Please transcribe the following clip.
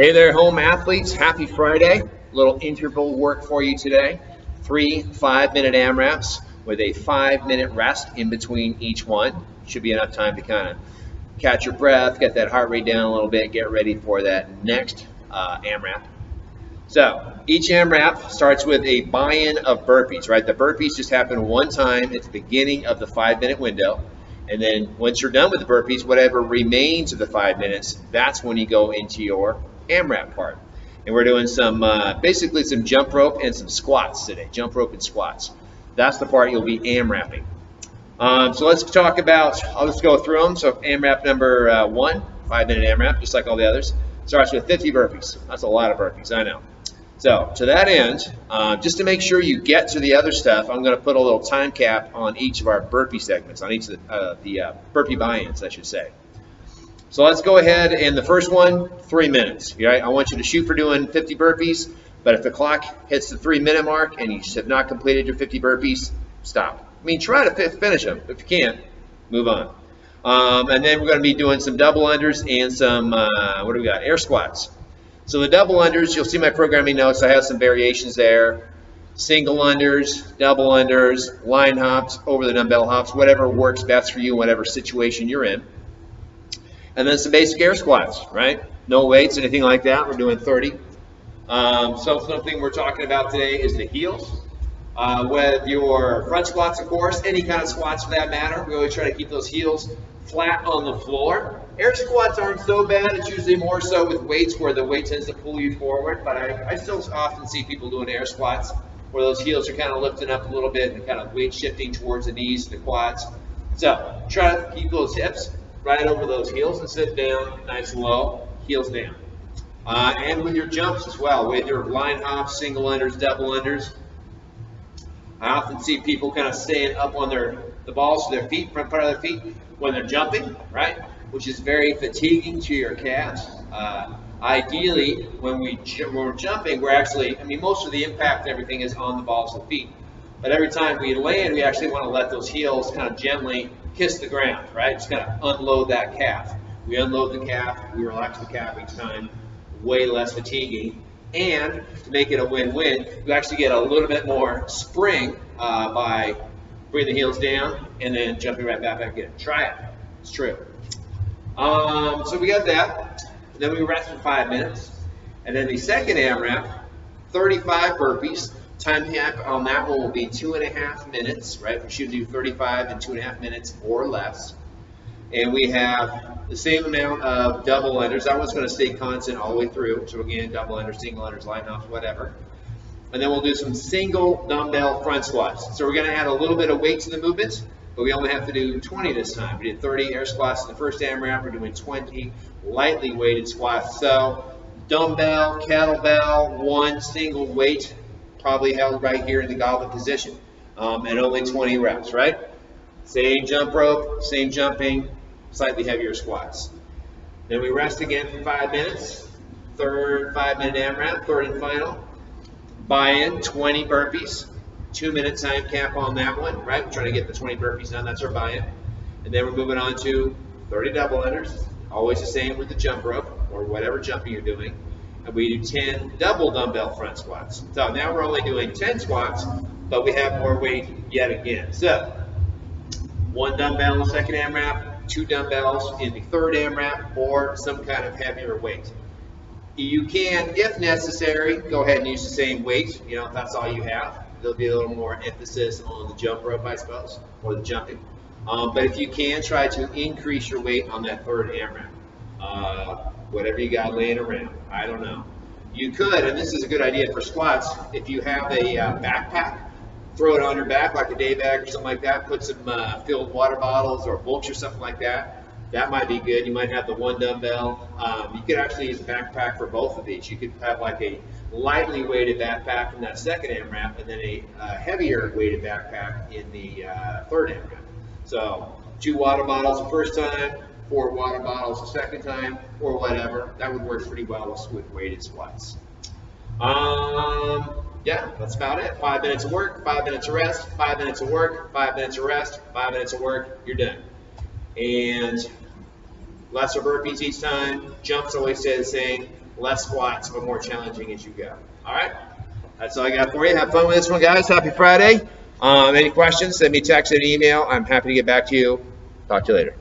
Hey there, home athletes. Happy Friday. Little interval work for you today. 3 5-minute AMRAPs with a 5-minute rest in between each one. Should be enough time to kind of catch your breath, get that heart rate down a little bit, get ready for that next AMRAP. So each AMRAP starts with a buy-in of burpees, right? The burpees just happen one time at the beginning of the 5-minute window. And then once you're done with the burpees, whatever remains of the 5 minutes, that's when you go into your AMRAP part. And we're doing some, basically some jump rope and some squats today, jump rope and squats. That's the part you'll be AMRAPing. So let's talk about, I'll just go through them. So AMRAP number 1, 5-minute AMRAP, just like all the others, starts with 50 burpees. That's a lot of burpees, I know. So to that end, just to make sure you get to the other stuff, I'm going to put a little time cap on each of our burpee segments, on each of the burpee buy-ins, I should say. So let's go ahead, and the first one, 3 minutes. Right? I want you to shoot for doing 50 burpees, but if the clock hits the 3-minute mark and you have not completed your 50 burpees, stop. I mean, try to finish them. If you can't, move on. And then we're going to be doing some double unders and some, what do we got, air squats. So the double unders, you'll see my programming notes. I have some variations there. Single unders, double unders, line hops, over the dumbbell hops, whatever works best for you, whatever situation you're in. And then some basic air squats, right? No weights, anything like that. We're doing 30. So something we're talking about today is the heels. With your front squats, of course, any kind of squats for that matter. We always try to keep those heels flat on the floor. Air squats aren't so bad. It's usually more so with weights where the weight tends to pull you forward. But I still often see people doing air squats where those heels are kind of lifting up a little bit and kind of weight shifting towards the knees, the quads. So try to keep those hips right over those heels and sit down nice and low, heels down. And with your jumps as well, with your line hops, single unders, double unders. I often see people kind of staying up on the balls of their feet, front part of their feet, when they're jumping, right? Which is very fatiguing to your calves. Ideally, when we're jumping, we're actually, I mean, most of the impact and everything is on the balls of the feet. But every time we land, we actually want to let those heels kind of gently kiss the ground, right? Just kind of unload that calf. We unload the calf, we relax the calf each time, way less fatiguing. And to make it a win-win, you actually get a little bit more spring by bringing the heels down and then jumping right back in. Try it. It's true. So we got that. Then we rest for 5 minutes. And then the second AMRAP, 35 burpees. Time cap on that one will be 2.5 minutes, right? We should do 35 in 2.5 minutes or less. And we have the same amount of double unders. That one's going to stay constant all the way through. So again, double unders, single unders, line hops, whatever. And then we'll do some single dumbbell front squats. So we're going to add a little bit of weight to the movement, but we only have to do 20 this time. We did 30 air squats in the first AMRAP. We're doing 20 lightly weighted squats. So dumbbell, kettlebell, one single weight, probably held right here in the goblet position, and only 20 reps, right? Same jump rope, same jumping, slightly heavier squats. Then we rest again for 5 minutes. Third 5-minute AMRAP, third and final. Buy-in, 20 burpees. 2-minute time cap on that one, right? We're trying to get the 20 burpees done. That's our buy-in. And then we're moving on to 30 double unders. Always the same with the jump rope or whatever jumping you're doing. And we do 10 double dumbbell front squats. So now we're only doing 10 squats, but we have more weight yet again. So 1 dumbbell in the second AMRAP, 2 dumbbells in the third AMRAP, or some kind of heavier weight. You can, if necessary, go ahead and use the same weight, if that's all you have. There'll be a little more emphasis on the jump rope, I suppose, or the jumping. But if you can, try to increase your weight on that third AMRAP. Whatever you got laying around, I don't know. You could, and this is a good idea for squats, if you have a backpack, throw it on your back like a day bag or something like that, put some filled water bottles or books or something like that. That might be good. You might have the 1 dumbbell. You could actually use a backpack for both of these. You could have like a lightly weighted backpack in that second AMRAP and then a heavier weighted backpack in the third AMRAP. So 2 water bottles the first time, 4 water bottles the second time, or whatever. That would work pretty well with weighted squats. Yeah, that's about it. 5 minutes of work, 5 minutes of rest, 5 minutes of work, 5 minutes of rest, 5 minutes of work, you're done. And lesser burpees each time, jumps always stay the same. less squats, but more challenging as you go. All right? That's all I got for you. Have fun with this one, guys. Happy Friday. Any questions, send me a text or an email. I'm happy to get back to you. Talk to you later.